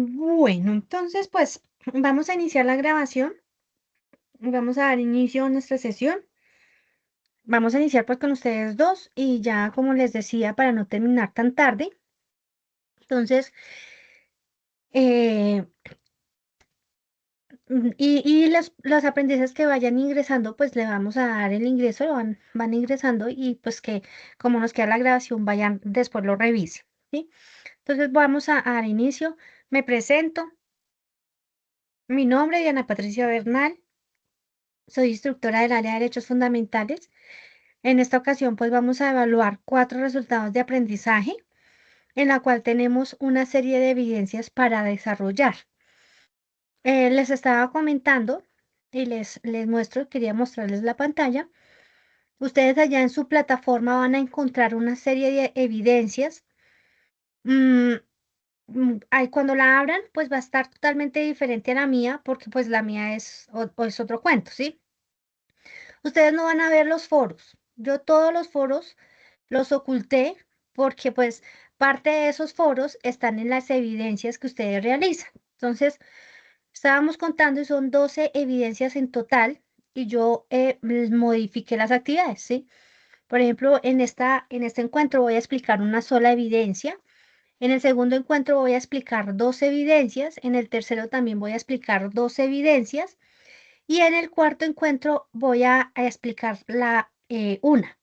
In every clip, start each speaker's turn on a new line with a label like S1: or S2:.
S1: Bueno, entonces pues vamos a iniciar la grabación. Vamos a dar inicio a nuestra sesión. Vamos a iniciar pues con ustedes dos y ya como les decía para no terminar tan tarde. Entonces, eh, y los aprendices que vayan ingresando pues le vamos a dar el ingreso, van ingresando y pues que como nos queda la grabación vayan después lo revisen, ¿sí? Entonces vamos a dar inicio. Me presento. Mi nombre es Diana Patricia Bernal. Soy instructora del área de Derechos Fundamentales. En esta ocasión, pues vamos a evaluar 4 resultados de aprendizaje, en la cual tenemos una serie de evidencias para desarrollar. Les estaba comentando y les muestro, quería mostrarles la pantalla. Ustedes allá en su plataforma van a encontrar una serie de evidencias. Mm, Ahí cuando la abran, pues va a estar totalmente diferente a la mía, porque pues la mía es otro cuento, ¿sí? Ustedes no van a ver los foros. Yo todos los foros los oculté porque pues parte de esos foros están en las evidencias que ustedes realizan. Entonces, estábamos contando y son 12 evidencias en total y yo les modifiqué las actividades, ¿sí? Por ejemplo, en este encuentro voy a explicar una sola evidencia. En el segundo encuentro voy a explicar 2 evidencias. En el tercero también voy a explicar 2 evidencias. Y en el cuarto encuentro voy a explicar una.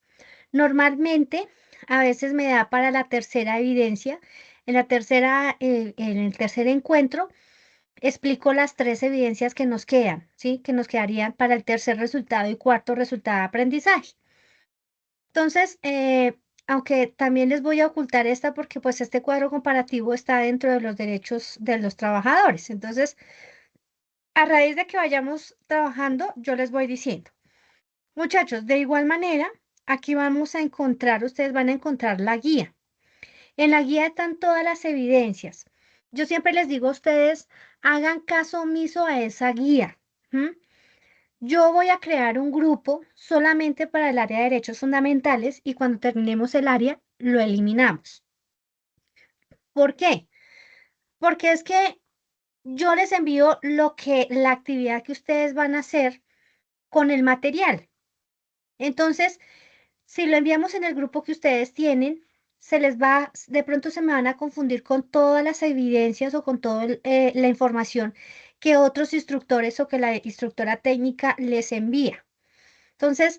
S1: Normalmente, a veces me da para la tercera evidencia. En el tercer encuentro, explico las 3 evidencias que nos quedan, ¿sí? Que nos quedarían para el tercer resultado y cuarto resultado de aprendizaje. Entonces, aunque también les voy a ocultar esta porque pues este cuadro comparativo está dentro de los derechos de los trabajadores. Entonces, a raíz de que vayamos trabajando, yo les voy diciendo. Muchachos, de igual manera, aquí vamos a encontrar, ustedes van a encontrar la guía. En la guía están todas las evidencias. Yo siempre les digo a ustedes, hagan caso omiso a esa guía. ¿M? Yo voy a crear un grupo solamente para el área de derechos fundamentales y cuando terminemos el área, lo eliminamos. ¿Por qué? Porque es que yo les envío la actividad que ustedes van a hacer con el material. Entonces, si lo enviamos en el grupo que ustedes tienen, de pronto se me van a confundir con todas las evidencias o con toda la información que otros instructores o que la instructora técnica les envía. Entonces,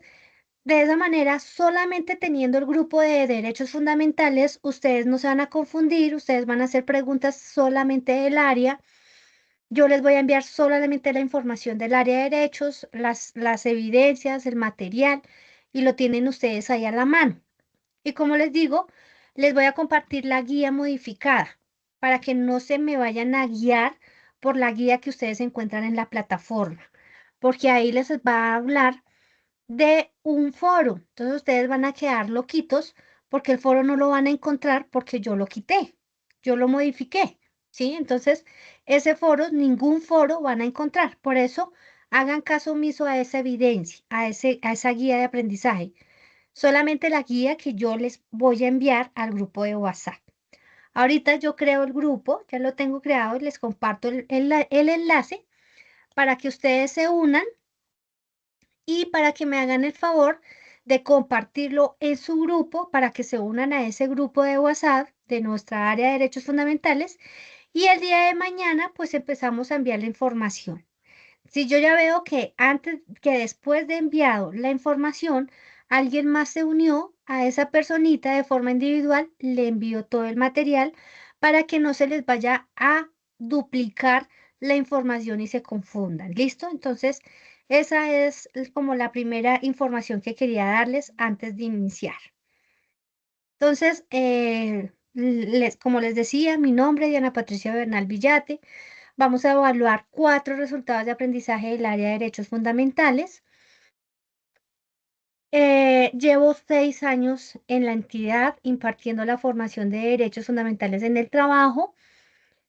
S1: de esa manera, solamente teniendo el grupo de derechos fundamentales, ustedes no se van a confundir, ustedes van a hacer preguntas solamente del área. Yo les voy a enviar solamente la información del área de derechos, las evidencias, el material, y lo tienen ustedes ahí a la mano. Y como les digo, les voy a compartir la guía modificada para que no se me vayan a guiar por la guía que ustedes encuentran en la plataforma, porque ahí les va a hablar de un foro. Entonces ustedes van a quedar loquitos porque el foro no lo van a encontrar porque yo lo quité, yo lo modifiqué, ¿sí? Entonces, ese foro, ningún foro van a encontrar. Por eso, hagan caso omiso a esa evidencia, a esa guía de aprendizaje. Solamente la guía que yo les voy a enviar al grupo de WhatsApp. Ahorita yo creo el grupo, ya lo tengo creado y les comparto el enlace para que ustedes se unan y para que me hagan el favor de compartirlo en su grupo para que se unan a ese grupo de WhatsApp de nuestra área de derechos fundamentales y el día de mañana pues empezamos a enviar la información. Si yo ya veo que después de enviado la información, alguien más se unió a esa personita de forma individual, le envío todo el material para que no se les vaya a duplicar la información y se confundan. ¿Listo? Entonces, esa es como la primera información que quería darles antes de iniciar. Entonces, como les decía, mi nombre es Diana Patricia Bernal Villate. Vamos a evaluar 4 resultados de aprendizaje del área de derechos fundamentales. Llevo 6 años en la entidad impartiendo la formación de derechos fundamentales en el trabajo.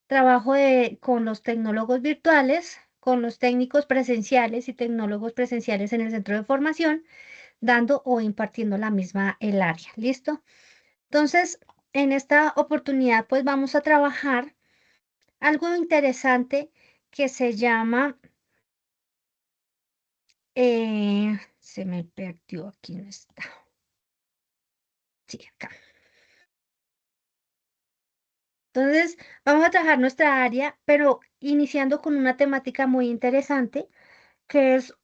S1: Trabajo con los tecnólogos virtuales, con los técnicos presenciales y tecnólogos presenciales en el centro de formación, dando o impartiendo el área. ¿Listo? Entonces, en esta oportunidad, pues vamos a trabajar algo interesante que se llama, se me perdió, aquí no está. Sí, acá. Entonces, vamos a trabajar nuestra área, pero iniciando con una temática muy interesante, que es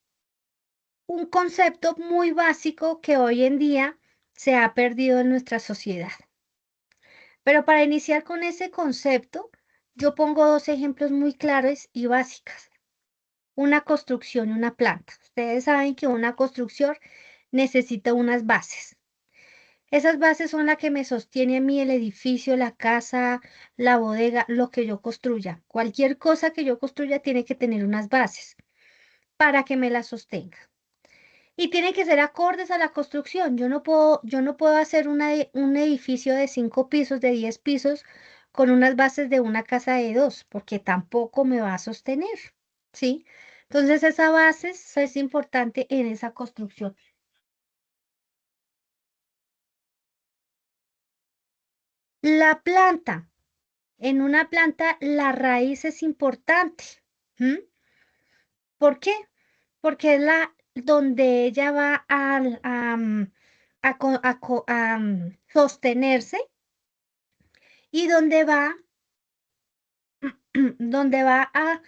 S1: un concepto muy básico que hoy en día se ha perdido en nuestra sociedad. Pero para iniciar con ese concepto, yo pongo dos ejemplos muy claros y básicos. Una construcción y una planta. Ustedes saben que una construcción necesita unas bases. Esas bases son las que me sostiene a mí el edificio, la casa, la bodega, lo que yo construya. Cualquier cosa que yo construya tiene que tener unas bases para que me la sostenga. Y tiene que ser acordes a la construcción. Yo no puedo hacer un edificio de 5 pisos, de 10 pisos, con unas bases de una casa de dos, porque tampoco me va a sostener, ¿sí? Entonces, esa base es importante en esa construcción. La planta, en una planta, la raíz es importante. ¿M? ¿Por qué? Porque es la donde ella va a sostenerse y donde va a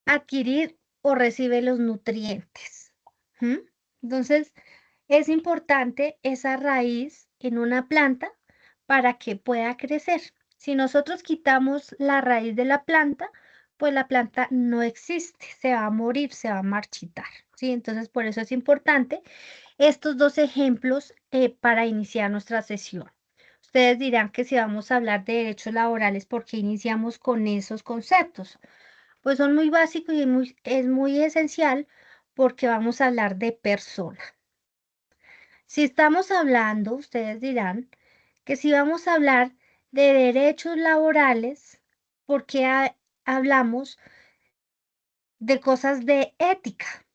S1: adquirir o recibe los nutrientes. ¿M? Entonces, es importante esa raíz en una planta para que pueda crecer. Si nosotros quitamos la raíz de la planta, pues la planta no existe, se va a morir, se va a marchitar, ¿sí? Entonces, por eso es importante estos dos ejemplos para iniciar nuestra sesión. Ustedes dirán que si vamos a hablar de derechos laborales, ¿por qué iniciamos con esos conceptos? Pues son muy básicos y es muy esencial porque vamos a hablar de persona. Si estamos hablando, ustedes dirán que si vamos a hablar de derechos laborales, ¿por qué hablamos de cosas de ética?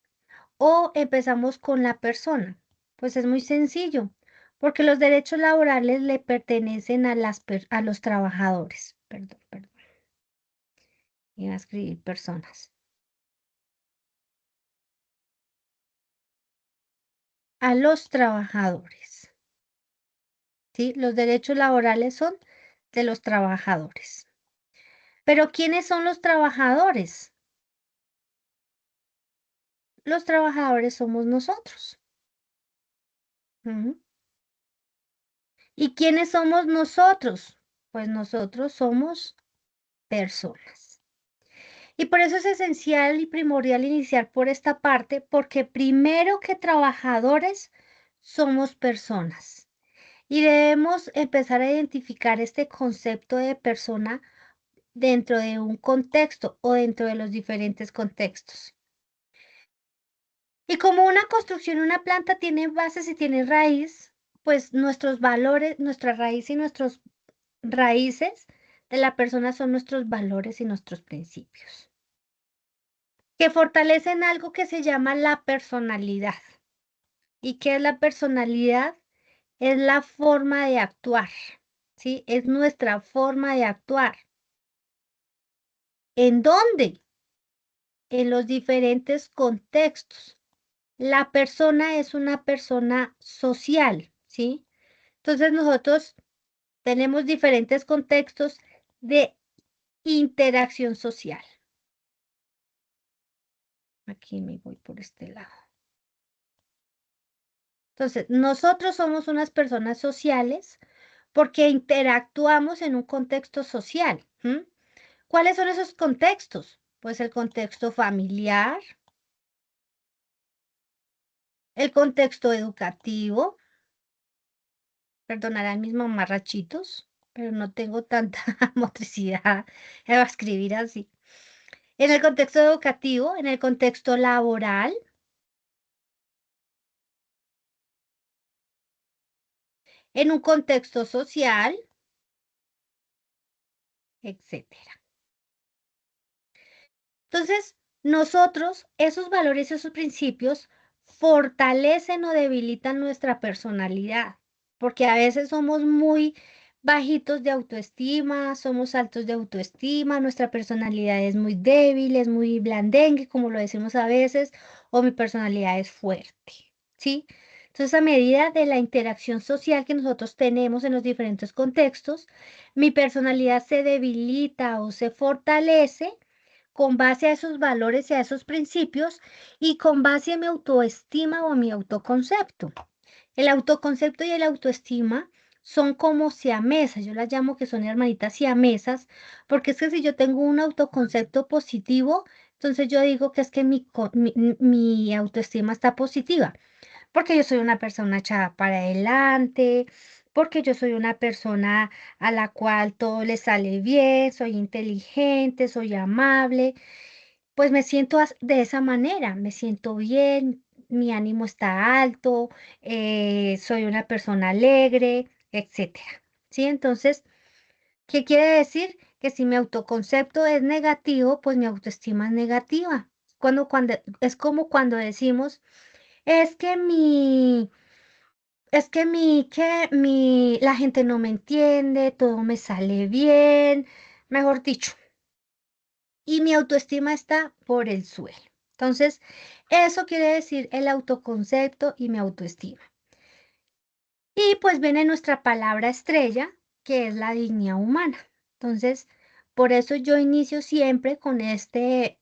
S1: O empezamos con la persona. Pues es muy sencillo, porque los derechos laborales le pertenecen a los trabajadores. Perdón, perdón, iba a escribir personas. A los trabajadores, ¿sí? Los derechos laborales son de los trabajadores. Pero ¿quiénes son los trabajadores? Los trabajadores somos nosotros. Ujú. ¿Y quiénes somos nosotros? Pues nosotros somos personas. Y por eso es esencial y primordial iniciar por esta parte, porque primero que trabajadores somos personas. Y debemos empezar a identificar este concepto de persona dentro de un contexto o dentro de los diferentes contextos. Y como una construcción, una planta tiene bases y tiene raíz, pues nuestros valores, nuestra raíz y nuestros raíces de la persona son nuestros valores y nuestros principios, que fortalecen algo que se llama la personalidad. ¿Y qué es la personalidad? Es la forma de actuar, ¿sí? Es nuestra forma de actuar. ¿En dónde? En los diferentes contextos. La persona es una persona social, ¿sí? Entonces nosotros tenemos diferentes contextos de interacción social. Aquí me voy por este lado. Entonces, nosotros somos unas personas sociales porque interactuamos en un contexto social. ¿M? ¿Cuáles son esos contextos? Pues el contexto familiar, el contexto educativo, perdonarán mis mamarrachitos, pero no tengo tanta motricidad para escribir así. En el contexto educativo, en el contexto laboral, en un contexto social, etcétera. Entonces, nosotros, esos valores, esos principios, fortalecen o debilitan nuestra personalidad, porque a veces somos muy bajitos de autoestima, somos altos de autoestima, nuestra personalidad es muy débil, es muy blandengue, como lo decimos a veces, o mi personalidad es fuerte, ¿sí? Entonces, a medida de la interacción social que nosotros tenemos en los diferentes contextos, mi personalidad se debilita o se fortalece con base a esos valores y a esos principios y con base a mi autoestima o a mi autoconcepto. El autoconcepto y el autoestima son como siamesas, yo las llamo que son hermanitas siamesas, porque es que si yo tengo un autoconcepto positivo, entonces yo digo que es que mi autoestima está positiva, porque yo soy una persona echada para adelante, porque yo soy una persona a la cual todo le sale bien, soy inteligente, soy amable, pues me siento de esa manera, me siento bien, mi ánimo está alto, soy una persona alegre, etcétera. ¿Sí? Entonces, ¿qué quiere decir? Que si mi autoconcepto es negativo, pues mi autoestima es negativa. Es como cuando decimos, es que la gente no me entiende, todo me sale bien, mejor dicho, y mi autoestima está por el suelo. Entonces, eso quiere decir el autoconcepto y mi autoestima. Y pues viene nuestra palabra estrella, que es la dignidad humana. Entonces, por eso yo inicio siempre con este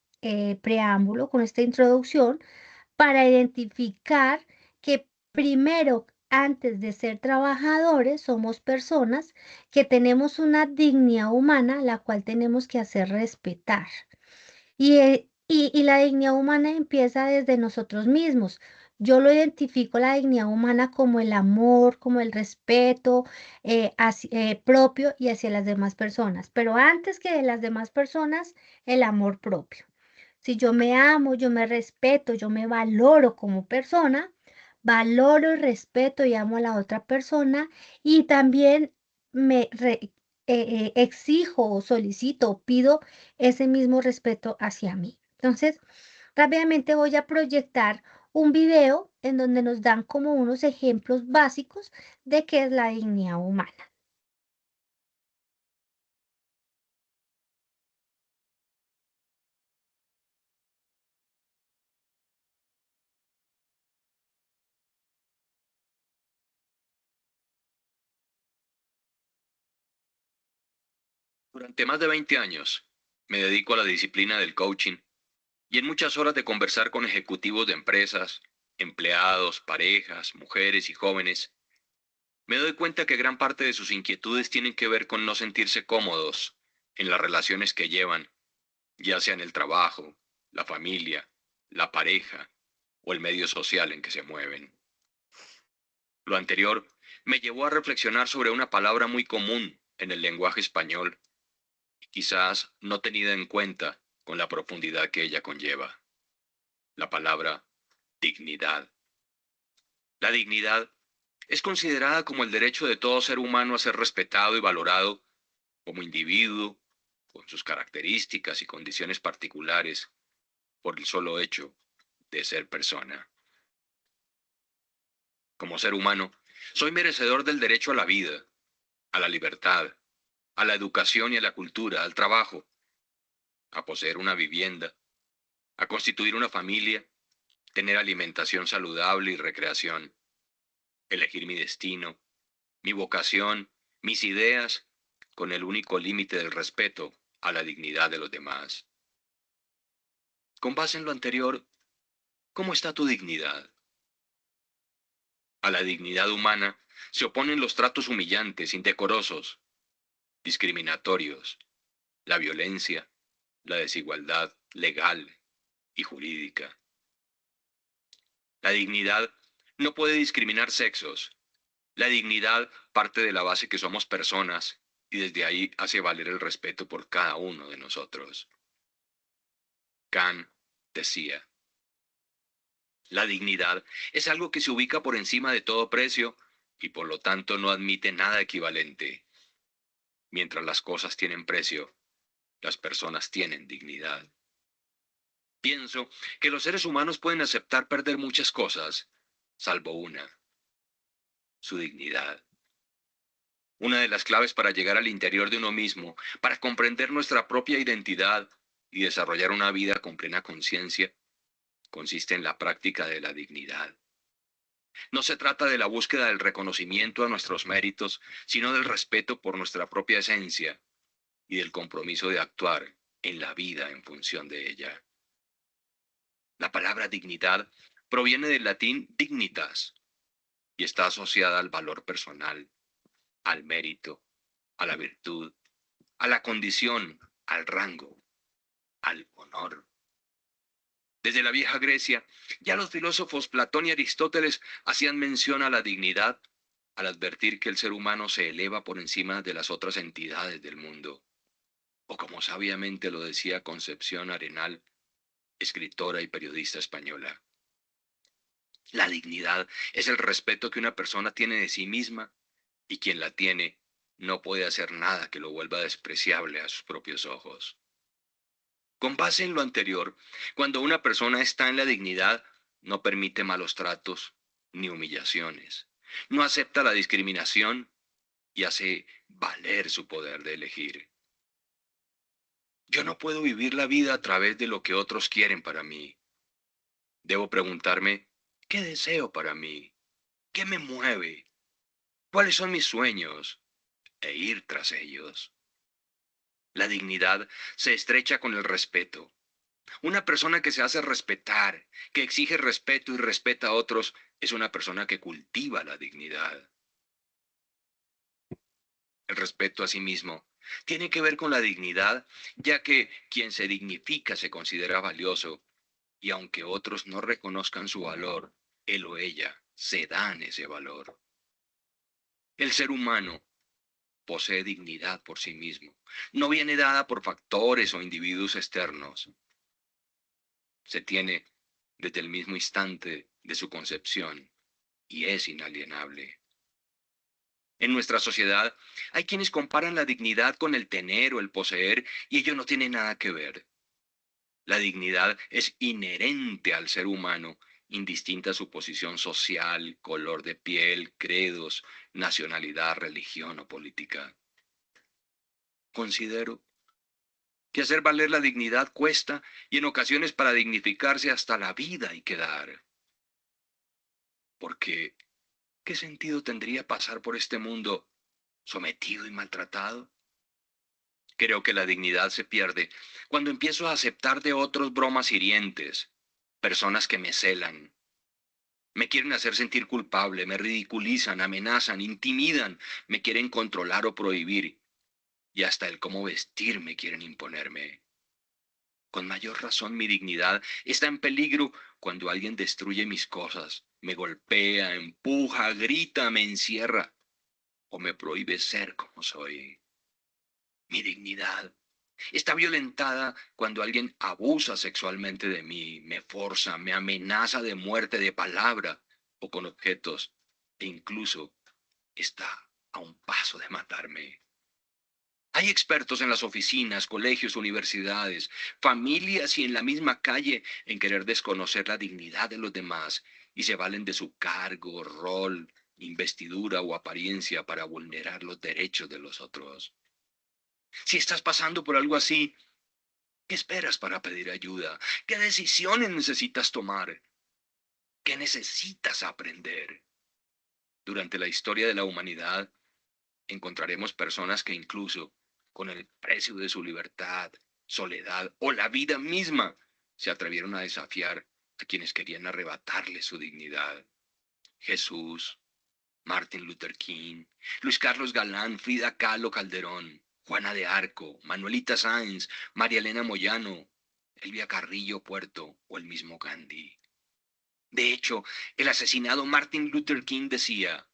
S1: preámbulo, con esta introducción, para identificar que primero, antes de ser trabajadores, somos personas que tenemos una dignidad humana, la cual tenemos que hacer respetar. Y la dignidad humana empieza desde nosotros mismos. Yo lo identifico la dignidad humana como el amor, como el respeto propio y hacia las demás personas. Pero antes que de las demás personas, el amor propio. Si yo me amo, yo me respeto, yo me valoro como persona, valoro, respeto y amo a la otra persona y también exijo o solicito o pido ese mismo respeto hacia mí. Entonces, rápidamente voy a proyectar un video en donde nos dan como unos ejemplos básicos de qué es la dignidad humana.
S2: Durante más de 20 años me dedico a la disciplina del coaching y en muchas horas de conversar con ejecutivos de empresas, empleados, parejas, mujeres y jóvenes, me doy cuenta que gran parte de sus inquietudes tienen que ver con no sentirse cómodos en las relaciones que llevan, ya sea en el trabajo, la familia, la pareja o el medio social en que se mueven. Lo anterior me llevó a reflexionar sobre una palabra muy común en el lenguaje español, quizás no tenida en cuenta con la profundidad que ella conlleva: la palabra dignidad. La dignidad es considerada como el derecho de todo ser humano a ser respetado y valorado como individuo, con sus características y condiciones particulares, por el solo hecho de ser persona. Como ser humano, soy merecedor del derecho a la vida, a la libertad, a la educación y a la cultura, al trabajo, a poseer una vivienda, a constituir una familia, tener alimentación saludable y recreación, elegir mi destino, mi vocación, mis ideas, con el único límite del respeto a la dignidad de los demás. Con base en lo anterior, ¿cómo está tu dignidad? A la dignidad humana se oponen los tratos humillantes, indecorosos, discriminatorios, la violencia, la desigualdad legal y jurídica. La dignidad no puede discriminar sexos. La dignidad parte de la base que somos personas y desde ahí hace valer el respeto por cada uno de nosotros. Kant decía: la dignidad es algo que se ubica por encima de todo precio y por lo tanto no admite nada equivalente. Mientras las cosas tienen precio, las personas tienen dignidad. Pienso que los seres humanos pueden aceptar perder muchas cosas, salvo una: su dignidad. Una de las claves para llegar al interior de uno mismo, para comprender nuestra propia identidad y desarrollar una vida con plena conciencia, consiste en la práctica de la dignidad. No se trata de la búsqueda del reconocimiento a nuestros méritos, sino del respeto por nuestra propia esencia y del compromiso de actuar en la vida en función de ella. La palabra dignidad proviene del latín dignitas y está asociada al valor personal, al mérito, a la virtud, a la condición, al rango, al honor. Desde la vieja Grecia, ya los filósofos Platón y Aristóteles hacían mención a la dignidad al advertir que el ser humano se eleva por encima de las otras entidades del mundo. O como sabiamente lo decía Concepción Arenal, escritora y periodista española. La dignidad es el respeto que una persona tiene de sí misma y quien la tiene no puede hacer nada que lo vuelva despreciable a sus propios ojos. Con base en lo anterior, cuando una persona está en la dignidad, no permite malos tratos ni humillaciones, no acepta la discriminación y hace valer su poder de elegir. Yo no puedo vivir la vida a través de lo que otros quieren para mí. Debo preguntarme, ¿qué deseo para mí? ¿Qué me mueve? ¿Cuáles son mis sueños? E ir tras ellos. La dignidad se estrecha con el respeto. Una persona que se hace respetar, que exige respeto y respeta a otros, es una persona que cultiva la dignidad. El respeto a sí mismo tiene que ver con la dignidad, ya que quien se dignifica se considera valioso, y aunque otros no reconozcan su valor, él o ella se dan ese valor. El ser humano posee dignidad por sí mismo. No viene dada por factores o individuos externos. Se tiene desde el mismo instante de su concepción y es inalienable. En nuestra sociedad hay quienes comparan la dignidad con el tener o el poseer y ello no tiene nada que ver. La dignidad es inherente al ser humano, indistinta a su posición social, color de piel, credos, nacionalidad, religión o política. Considero que hacer valer la dignidad cuesta y en ocasiones para dignificarse hasta la vida hay que dar. Porque, ¿qué sentido tendría pasar por este mundo sometido y maltratado? Creo que la dignidad se pierde cuando empiezo a aceptar de otros bromas hirientes, personas que me celan. Me quieren hacer sentir culpable, me ridiculizan, amenazan, intimidan, me quieren controlar o prohibir, y hasta el cómo vestir me quieren imponerme. Con mayor razón mi dignidad está en peligro cuando alguien destruye mis cosas, me golpea, empuja, grita, me encierra o me prohíbe ser como soy. Mi dignidad está violentada cuando alguien abusa sexualmente de mí, me forza, me amenaza de muerte de palabra o con objetos e incluso está a un paso de matarme. Hay expertos en las oficinas, colegios, universidades, familias y en la misma calle en querer desconocer la dignidad de los demás y se valen de su cargo, rol, investidura o apariencia para vulnerar los derechos de los otros. Si estás pasando por algo así, ¿qué esperas para pedir ayuda? ¿Qué decisiones necesitas tomar? ¿Qué necesitas aprender? Durante la historia de la humanidad, encontraremos personas que incluso, con el precio de su libertad, soledad o la vida misma, se atrevieron a desafiar a quienes querían arrebatarles su dignidad. Jesús, Martin Luther King, Luis Carlos Galán, Frida Kahlo Calderón, Juana de Arco, Manuelita Sáenz, María Elena Moyano, Elvia Carrillo Puerto o el mismo Gandhi. De hecho, el asesinado Martin Luther King decía,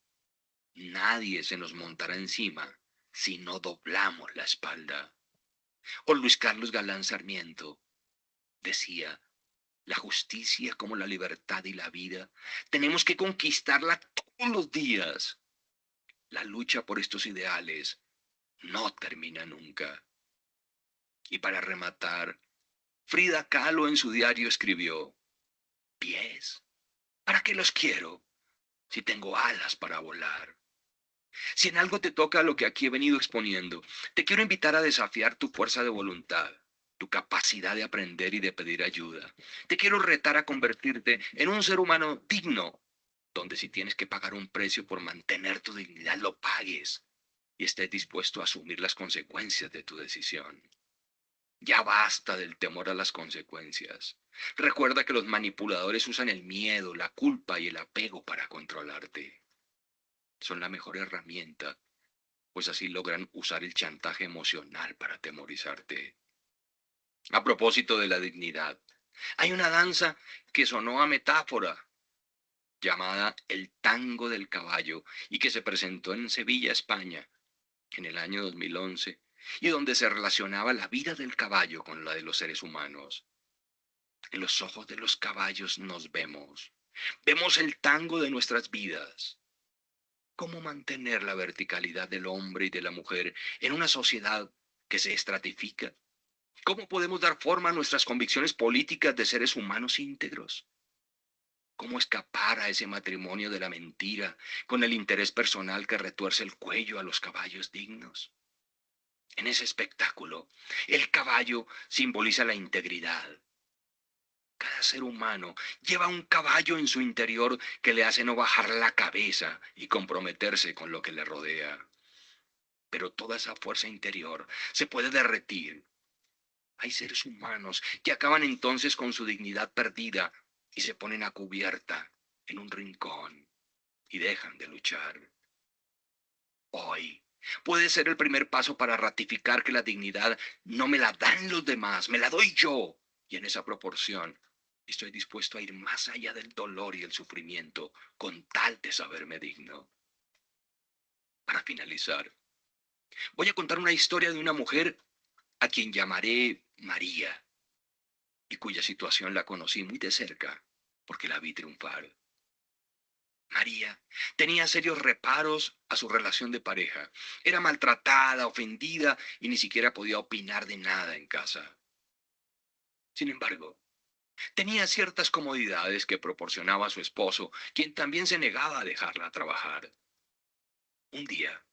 S2: nadie se nos montará encima si no doblamos la espalda. O Luis Carlos Galán Sarmiento decía, la justicia como la libertad y la vida, tenemos que conquistarla todos los días. La lucha por estos ideales no termina nunca. Y para rematar, Frida Kahlo en su diario escribió, pies, ¿para qué los quiero si tengo alas para volar? Si en algo te toca lo que aquí he venido exponiendo, te quiero invitar a desafiar tu fuerza de voluntad, tu capacidad de aprender y de pedir ayuda. Te quiero retar a convertirte en un ser humano digno, donde si tienes que pagar un precio por mantener tu dignidad, lo pagues y estés dispuesto a asumir las consecuencias de tu decisión. Ya basta del temor a las consecuencias. Recuerda que los manipuladores usan el miedo, la culpa y el apego para controlarte. Son la mejor herramienta, pues así logran usar el chantaje emocional para atemorizarte. A propósito de la dignidad, hay una danza que sonó a metáfora llamada el tango del caballo y que se presentó en Sevilla, España, en el año 2011, y donde se relacionaba la vida del caballo con la de los seres humanos. En los ojos de los caballos nos vemos. Vemos el tango de nuestras vidas. ¿Cómo mantener la verticalidad del hombre y de la mujer en una sociedad que se estratifica? ¿Cómo podemos dar forma a nuestras convicciones políticas de seres humanos íntegros? ¿Cómo escapar a ese matrimonio de la mentira con el interés personal que retuerce el cuello a los caballos dignos? En ese espectáculo, el caballo simboliza la integridad. Cada ser humano lleva un caballo en su interior que le hace no bajar la cabeza y comprometerse con lo que le rodea. Pero toda esa fuerza interior se puede derretir. Hay seres humanos que acaban entonces con su dignidad perdida y se ponen a cubierta en un rincón y dejan de luchar. Hoy puede ser el primer paso para ratificar que la dignidad no me la dan los demás, me la doy yo. Y en esa proporción estoy dispuesto a ir más allá del dolor y el sufrimiento con tal de saberme digno. Para finalizar, voy a contar una historia de una mujer a quien llamaré María y cuya situación la conocí muy de cerca porque la vi triunfar. María tenía serios reparos a su relación de pareja. Era maltratada, ofendida y ni siquiera podía opinar de nada en casa. Sin embargo, tenía ciertas comodidades que proporcionaba a su esposo, quien también se negaba a dejarla trabajar. Un día,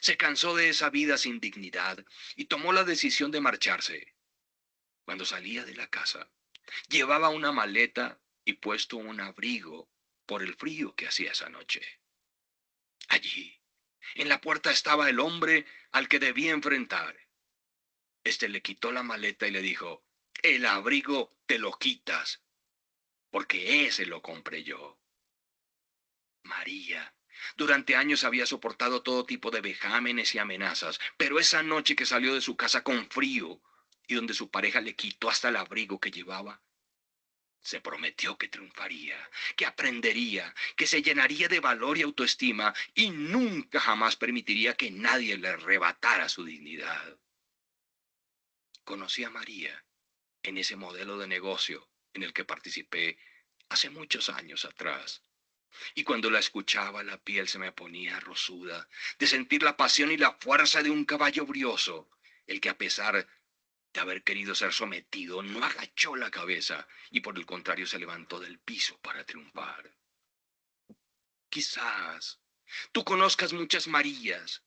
S2: se cansó de esa vida sin dignidad y tomó la decisión de marcharse. Cuando salía de la casa, llevaba una maleta y puesto un abrigo por el frío que hacía esa noche. Allí, en la puerta estaba el hombre al que debía enfrentar. Este le quitó la maleta y le dijo, el abrigo te lo quitas, porque ese lo compré yo. María, durante años había soportado todo tipo de vejámenes y amenazas, pero esa noche que salió de su casa con frío y donde su pareja le quitó hasta el abrigo que llevaba, se prometió que triunfaría, que aprendería, que se llenaría de valor y autoestima y nunca jamás permitiría que nadie le arrebatara su dignidad. Conocí a María en ese modelo de negocio en el que participé hace muchos años atrás. Y cuando la escuchaba la piel se me ponía rosuda de sentir la pasión y la fuerza de un caballo brioso, el que a pesar de haber querido ser sometido, no agachó la cabeza y por el contrario se levantó del piso para triunfar. Quizás tú conozcas muchas Marías,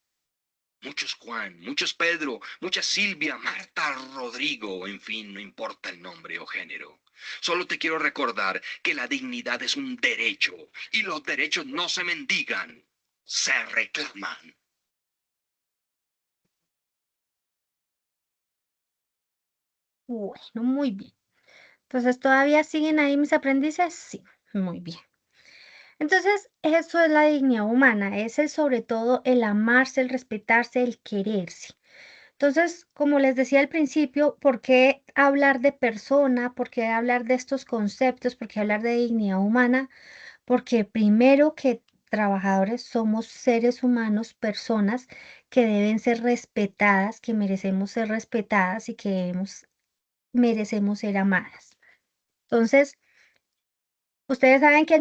S2: muchos Juan, muchos Pedro, muchas Silvia, Marta, Rodrigo, en fin, no importa el nombre o género. Solo te quiero recordar que la dignidad es un derecho y los derechos no se mendigan, se reclaman.
S1: Bueno, muy bien. Entonces, ¿todavía siguen ahí mis aprendices? Sí, muy bien. Entonces, eso es la dignidad humana, es el sobre todo el amarse, el respetarse, el quererse. Entonces, como les decía al principio, ¿por qué hablar de persona? ¿Por qué hablar de estos conceptos? ¿Por qué hablar de dignidad humana? Porque primero que trabajadores somos seres humanos, personas que deben ser respetadas, que merecemos ser respetadas y que merecemos ser amadas. Entonces, ustedes saben que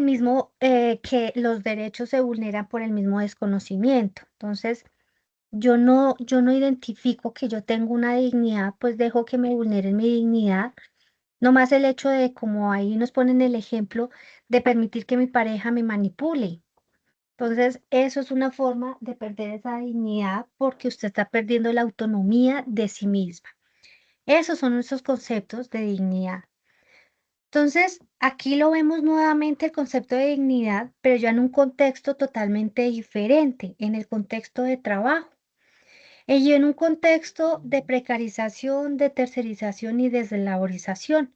S1: que los derechos se vulneran por el mismo desconocimiento. Entonces, yo no identifico que yo tengo una dignidad, pues dejo que me vulneren mi dignidad. No más el hecho de, como ahí nos ponen el ejemplo, de permitir que mi pareja me manipule. Entonces, eso es una forma de perder esa dignidad porque usted está perdiendo la autonomía de sí misma. Esos son nuestros conceptos de dignidad. Entonces, aquí lo vemos nuevamente el concepto de dignidad, pero ya en un contexto totalmente diferente, en el contexto de trabajo. Y en un contexto de precarización, de tercerización y deslaborización.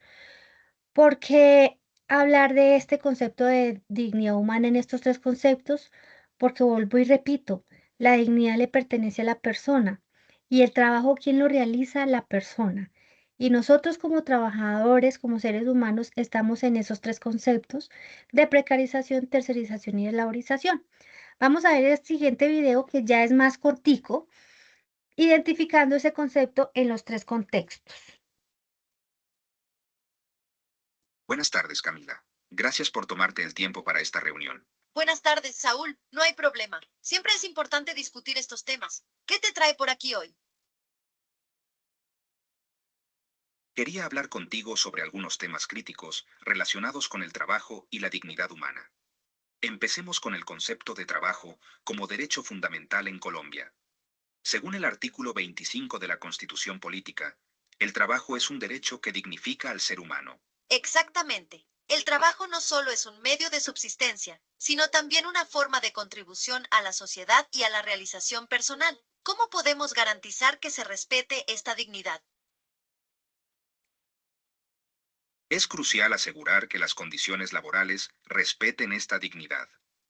S1: Porque hablar de este concepto de dignidad humana en estos tres conceptos, porque vuelvo y repito, la dignidad le pertenece a la persona y el trabajo, ¿quién lo realiza? La persona. Y nosotros como trabajadores, como seres humanos, estamos en esos tres conceptos de precarización, tercerización y deslaborización. Vamos a ver el siguiente video que ya es más cortico, identificando ese concepto en los tres contextos.
S2: Buenas tardes, Camila. Gracias por tomarte el tiempo para esta reunión.
S3: Buenas tardes, Saúl. No hay problema. Siempre es importante discutir estos temas. ¿Qué te trae por aquí hoy?
S2: Quería hablar contigo sobre algunos temas críticos relacionados con el trabajo y la dignidad humana. Empecemos con el concepto de trabajo como derecho fundamental en Colombia. Según el artículo 25 de la Constitución Política, el trabajo es un derecho que dignifica al ser humano.
S3: Exactamente. El trabajo no solo es un medio de subsistencia, sino también una forma de contribución a la sociedad y a la realización personal. ¿Cómo podemos garantizar que se respete esta dignidad?
S2: Es crucial asegurar que las condiciones laborales respeten esta dignidad.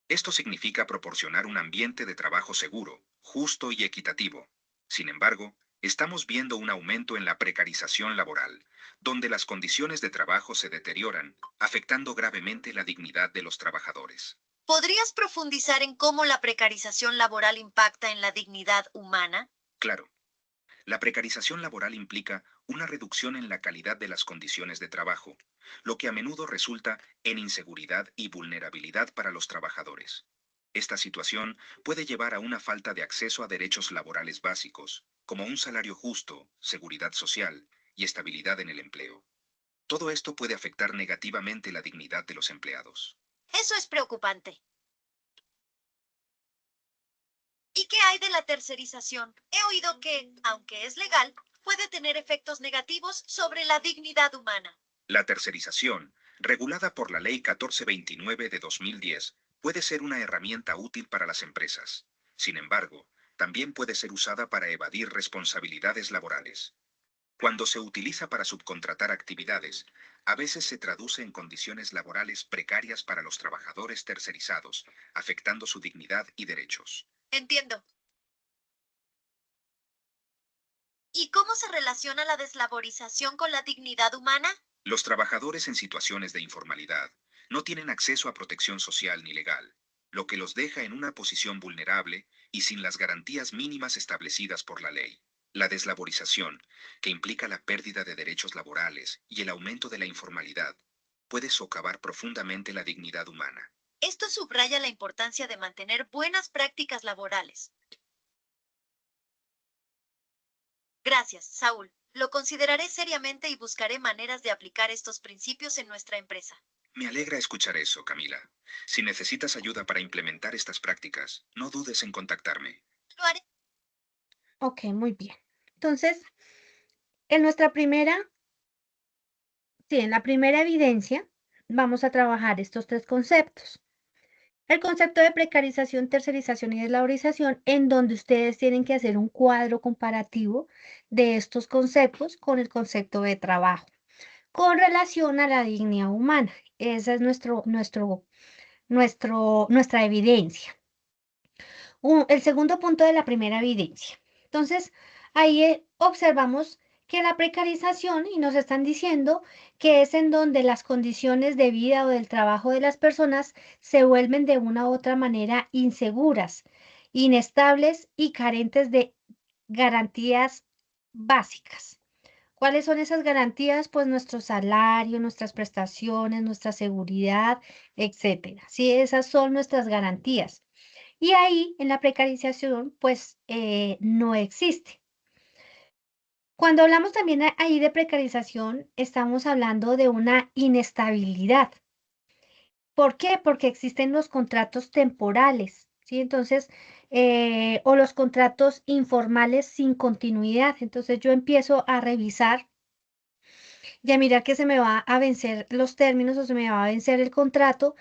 S2: Esto significa proporcionar un ambiente de trabajo seguro, justo y equitativo. Sin embargo, estamos viendo un aumento en la precarización laboral, donde las condiciones de trabajo se deterioran, afectando gravemente la dignidad de los trabajadores.
S3: ¿Podrías profundizar en cómo la precarización laboral impacta en la dignidad humana?
S2: Claro, la precarización laboral implica una reducción en la calidad de las condiciones de trabajo, lo que a menudo resulta en inseguridad y vulnerabilidad para los trabajadores. Esta situación puede llevar a una falta de acceso a derechos laborales básicos, como un salario justo, seguridad social y estabilidad en el empleo. Todo esto puede afectar negativamente la dignidad de los empleados.
S3: Eso es preocupante. ¿Y qué hay de la tercerización? He oído que, aunque es legal, puede tener efectos negativos sobre la dignidad humana.
S2: La tercerización, regulada por la Ley 1429 de 2010, puede ser una herramienta útil para las empresas. Sin embargo, también puede ser usada para evadir responsabilidades laborales. Cuando se utiliza para subcontratar actividades, a veces se traduce en condiciones laborales precarias para los trabajadores tercerizados, afectando su dignidad y derechos.
S3: Entiendo. ¿Y cómo se relaciona la deslaborización con la dignidad humana?
S2: Los trabajadores en situaciones de informalidad no tienen acceso a protección social ni legal, lo que los deja en una posición vulnerable y sin las garantías mínimas establecidas por la ley. La deslaborización, que implica la pérdida de derechos laborales y el aumento de la informalidad, puede socavar profundamente la dignidad humana.
S3: Esto subraya la importancia de mantener buenas prácticas laborales. Gracias, Saúl. Lo consideraré seriamente y buscaré maneras de aplicar estos principios en nuestra empresa.
S2: Me alegra escuchar eso, Camila. Si necesitas ayuda para implementar estas prácticas, no dudes en contactarme.
S3: Lo haré.
S1: Ok, muy bien. Entonces, en nuestra primera, sí, en la primera evidencia, vamos a trabajar estos tres conceptos. El concepto de precarización, tercerización y deslaborización, en donde ustedes tienen que hacer un cuadro comparativo de estos conceptos con el concepto de trabajo, con relación a la dignidad humana. Esa es nuestra evidencia. El segundo punto de la primera evidencia. Entonces, ahí observamos que la precarización, y nos están diciendo que es en donde las condiciones de vida o del trabajo de las personas se vuelven de una u otra manera inseguras, inestables y carentes de garantías básicas. ¿Cuáles son esas garantías? Pues nuestro salario, nuestras prestaciones, nuestra seguridad, etcétera. Sí, esas son nuestras garantías. Y ahí, en la precarización, pues no existe. Cuando hablamos también ahí de precarización, estamos hablando de una inestabilidad. ¿Por qué? Porque existen los contratos temporales, ¿sí? Entonces, o los contratos informales sin continuidad. Entonces, yo empiezo a revisar y a mirar que se me va a vencer los términos o se me va a vencer el contrato.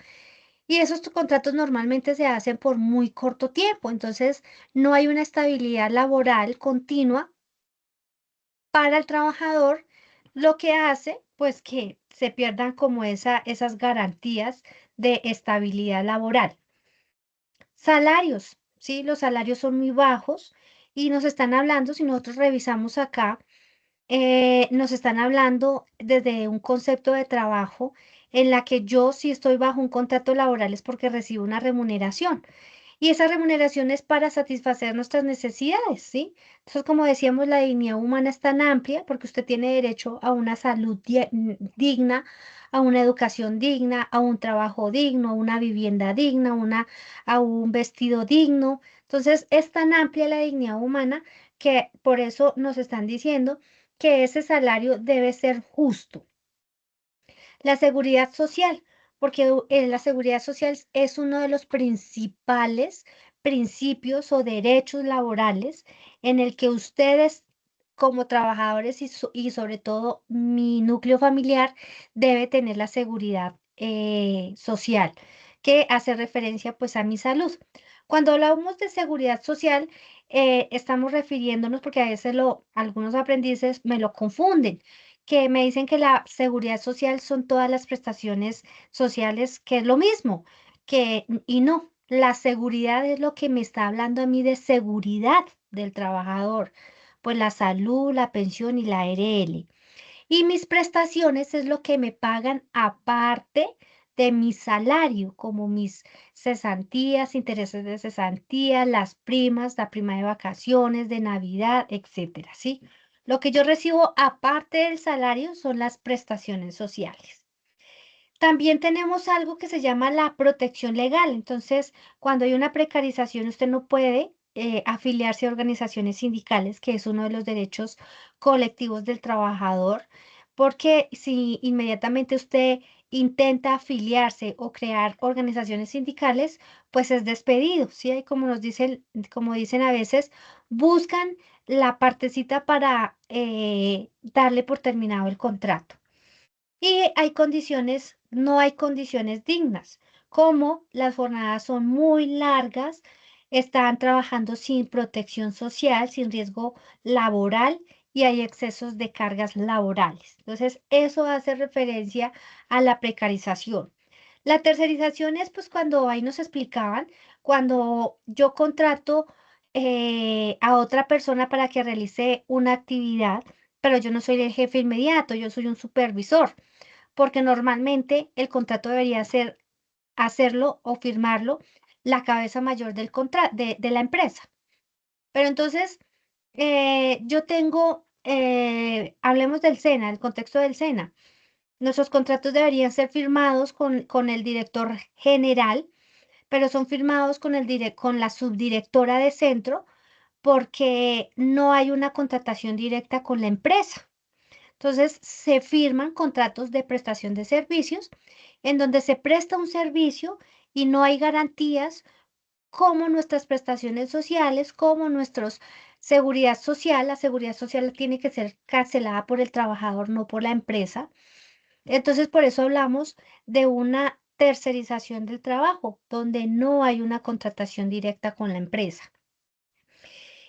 S1: Y esos contratos normalmente se hacen por muy corto tiempo. Entonces, no hay una estabilidad laboral continua para el trabajador, lo que hace, pues, que se pierdan como esas garantías de estabilidad laboral. Salarios, ¿sí? Los salarios son muy bajos y nos están hablando, si nosotros revisamos acá, nos están hablando desde un concepto de trabajo en la que yo si estoy bajo un contrato laboral es porque recibo una remuneración. Y esa remuneración es para satisfacer nuestras necesidades, ¿sí? Entonces, como decíamos, la dignidad humana es tan amplia porque usted tiene derecho a una salud digna, a una educación digna, a un trabajo digno, a una vivienda digna, a un vestido digno. Entonces, es tan amplia la dignidad humana que por eso nos están diciendo que ese salario debe ser justo. La seguridad social, porque la seguridad social es uno de los principales principios o derechos laborales en el que ustedes como trabajadores y sobre todo mi núcleo familiar debe tener la seguridad social, que hace referencia pues a mi salud. Cuando hablamos de seguridad social, estamos refiriéndonos, porque a veces algunos aprendices me lo confunden, que me dicen que la seguridad social son todas las prestaciones sociales, que es lo mismo, y no, la seguridad es lo que me está hablando a mí de seguridad del trabajador, pues la salud, la pensión y la ARL. Y mis prestaciones es lo que me pagan aparte de mi salario, como mis cesantías, intereses de cesantía, las primas, la prima de vacaciones, de Navidad, etcétera, ¿sí? Lo que yo recibo aparte del salario son las prestaciones sociales. También tenemos algo que se llama la protección legal. Entonces, cuando hay una precarización, usted no puede afiliarse a organizaciones sindicales, que es uno de los derechos colectivos del trabajador, porque si inmediatamente usted intenta afiliarse o crear organizaciones sindicales, pues es despedido, ¿sí? Y como dicen a veces, buscan la partecita para darle por terminado el contrato. Y no hay condiciones dignas, como las jornadas son muy largas, están trabajando sin protección social, sin riesgo laboral y hay excesos de cargas laborales. Entonces, eso hace referencia a la precarización. La tercerización es pues cuando ahí nos explicaban, cuando yo contrato a otra persona para que realice una actividad, pero yo no soy el jefe inmediato, yo soy un supervisor porque normalmente el contrato debería ser hacerlo o firmarlo la cabeza mayor de la empresa. Pero entonces, yo tengo, hablemos del SENA, el contexto del SENA. Nuestros contratos deberían ser firmados con el director general, pero son firmados con la subdirectora de centro porque no hay una contratación directa con la empresa. Entonces, se firman contratos de prestación de servicios en donde se presta un servicio y no hay garantías como nuestras prestaciones sociales, como nuestros seguridad social. La seguridad social tiene que ser cancelada por el trabajador, no por la empresa. Entonces, por eso hablamos de una tercerización del trabajo, donde no hay una contratación directa con la empresa.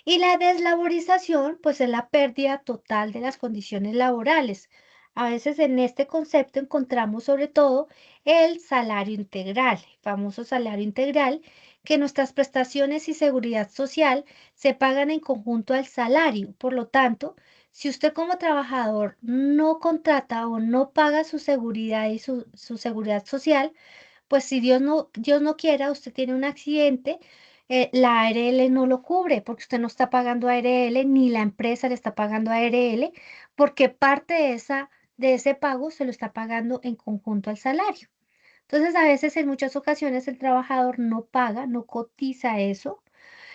S1: Y la deslaborización, pues es la pérdida total de las condiciones laborales. A veces en este concepto encontramos sobre todo el salario integral, el famoso salario integral, que nuestras prestaciones y seguridad social se pagan en conjunto al salario. Por lo tanto, si usted como trabajador no contrata o no paga su seguridad y su seguridad social, pues si Dios no quiera, usted tiene un accidente, la ARL no lo cubre porque usted no está pagando ARL ni la empresa le está pagando ARL porque parte de ese pago se lo está pagando en conjunto al salario. Entonces, a veces, en muchas ocasiones, el trabajador no paga, no cotiza eso,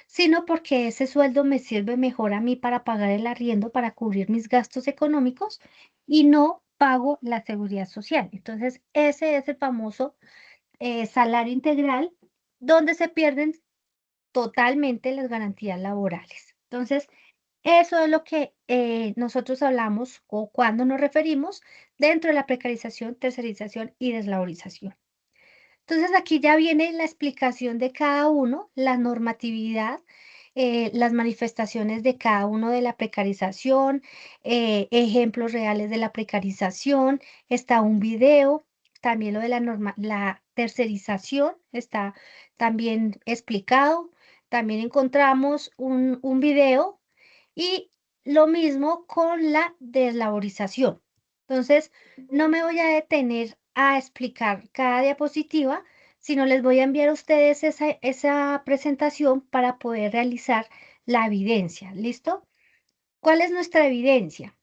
S1: sino porque ese sueldo me sirve mejor a mí para pagar el arriendo, para cubrir mis gastos económicos y no pago la seguridad social. Entonces, ese es el famoso salario integral, donde se pierden totalmente las garantías laborales. Entonces, eso es lo que nosotros hablamos o cuando nos referimos dentro de la precarización, tercerización y deslaborización. Entonces, aquí ya viene la explicación de cada uno, la normatividad, las manifestaciones de cada uno de la precarización, ejemplos reales de la precarización, está un video, también lo de la tercerización está también explicado. También encontramos un video y lo mismo con la deslaborización. Entonces, no me voy a detener a explicar cada diapositiva, sino les voy a enviar a ustedes esa presentación para poder realizar la evidencia. ¿Listo? ¿Cuál es nuestra evidencia?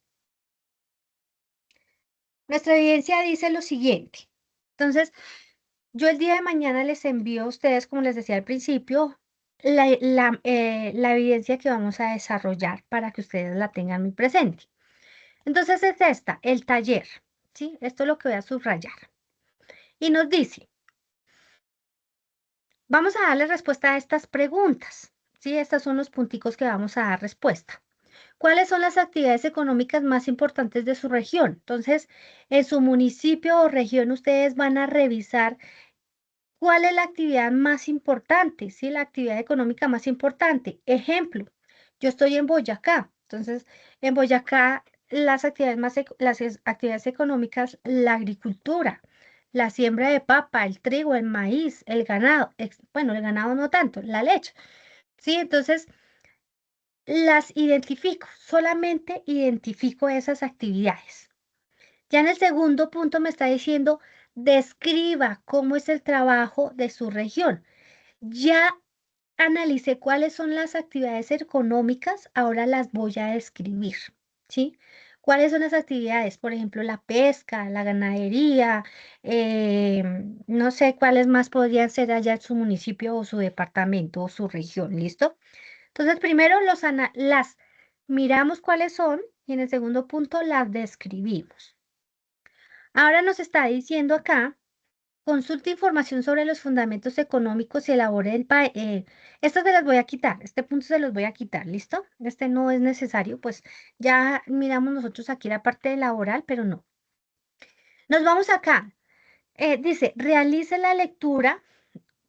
S1: Nuestra evidencia dice lo siguiente. Entonces, yo el día de mañana les envío a ustedes, como les decía al principio, la evidencia que vamos a desarrollar para que ustedes la tengan muy presente. Entonces es esta, el taller, ¿sí? Esto es lo que voy a subrayar. Y nos dice, vamos a darle respuesta a estas preguntas, ¿sí? Estos son los punticos que vamos a dar respuesta. ¿Cuáles son las actividades económicas más importantes de su región? Entonces, en su municipio o región ustedes van a revisar cuál es la actividad más importante, ¿sí? La actividad económica más importante. Ejemplo, yo estoy en Boyacá, entonces en Boyacá las actividades actividades económicas, la agricultura, la siembra de papa, el trigo, el maíz, el ganado, bueno, el ganado no tanto, la leche, ¿sí? Entonces las identifico, solamente identifico esas actividades. Ya en el segundo punto me está diciendo, describa cómo es el trabajo de su región. Ya analicé cuáles son las actividades económicas, ahora las voy a describir, ¿sí? ¿Cuáles son las actividades? Por ejemplo, la pesca, la ganadería, no sé cuáles más podrían ser allá en su municipio o su departamento o su región, ¿listo? Entonces, primero las miramos cuáles son y en el segundo punto las describimos. Ahora nos está diciendo acá, consulta información sobre los fundamentos económicos y elabore estos se los voy a quitar, este punto se los voy a quitar, ¿listo? Este no es necesario, pues ya miramos nosotros aquí la parte laboral, pero no. Nos vamos acá. Dice, realice la lectura,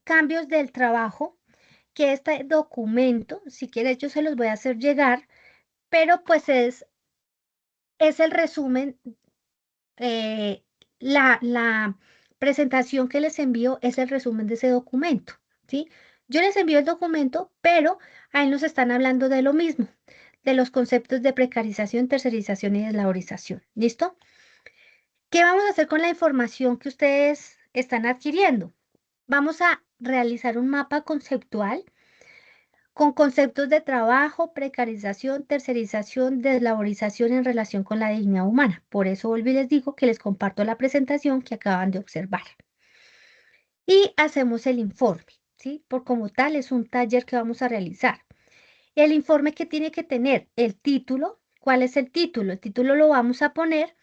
S1: cambios del trabajo, que este documento, si quiere yo se los voy a hacer llegar, pero pues es el resumen, eh, la presentación que les envío es el resumen de ese documento, ¿sí? Yo les envío el documento, pero ahí nos están hablando de lo mismo, de los conceptos de precarización, tercerización y deslaborización, ¿listo? ¿Qué vamos a hacer con la información que ustedes están adquiriendo? Vamos a realizar un mapa conceptual con conceptos de trabajo, precarización, tercerización, deslaborización en relación con la dignidad humana. Por eso volví y les digo que les comparto la presentación que acaban de observar. Y hacemos el informe, ¿sí? Por como tal, es un taller que vamos a realizar. El informe que tiene que tener el título. ¿Cuál es el título? El título lo vamos a poner,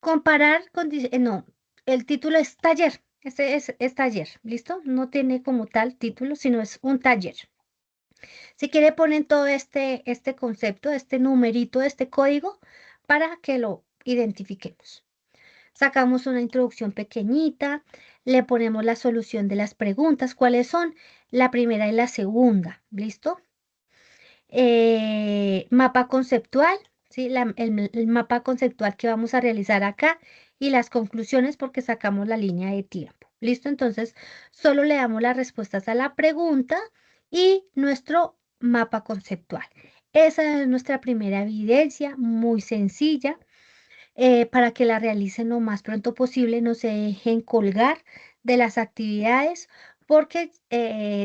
S1: comparar con, no, el título es taller. Este es taller, ¿listo? No tiene como tal título, sino es un taller. Si quiere ponen todo este concepto, este numerito, este código, para que lo identifiquemos. Sacamos una introducción pequeñita, le ponemos la solución de las preguntas, ¿cuáles son? La primera y la segunda, ¿listo? Mapa conceptual, ¿sí? El mapa conceptual que vamos a realizar acá y las conclusiones porque sacamos la línea de tiempo, ¿listo? Entonces, solo le damos las respuestas a la pregunta y nuestro mapa conceptual. Esa es nuestra primera evidencia, muy sencilla, para que la realicen lo más pronto posible, no se dejen colgar de las actividades porque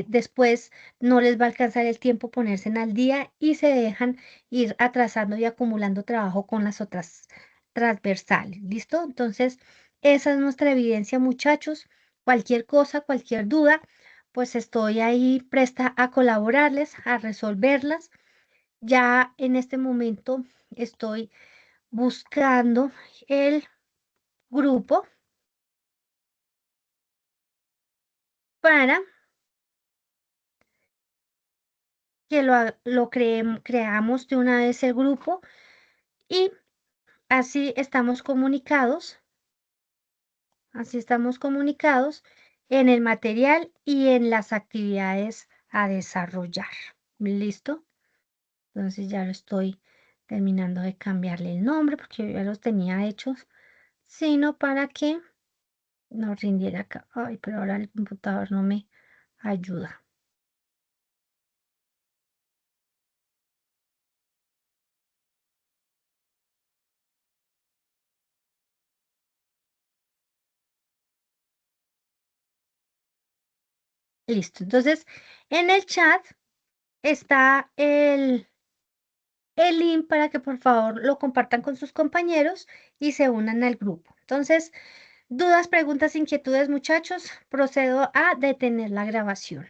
S1: después no les va a alcanzar el tiempo ponerse al día y se dejan ir atrasando y acumulando trabajo con las otras transversales. ¿Listo? Entonces, esa es nuestra evidencia, muchachos. Cualquier cosa, cualquier duda, pues estoy ahí presta a colaborarles, a resolverlas. Ya en este momento estoy buscando el grupo para que creamos de una vez el grupo y así estamos comunicados, en el material y en las actividades a desarrollar. ¿Listo? Entonces ya lo estoy terminando de cambiarle el nombre porque yo ya los tenía hechos, sino para que nos rindiera acá. Ay, pero ahora el computador no me ayuda. Listo. Entonces, en el chat está el link para que por favor lo compartan con sus compañeros y se unan al grupo. Entonces, dudas, preguntas, inquietudes, muchachos, procedo a detener la grabación.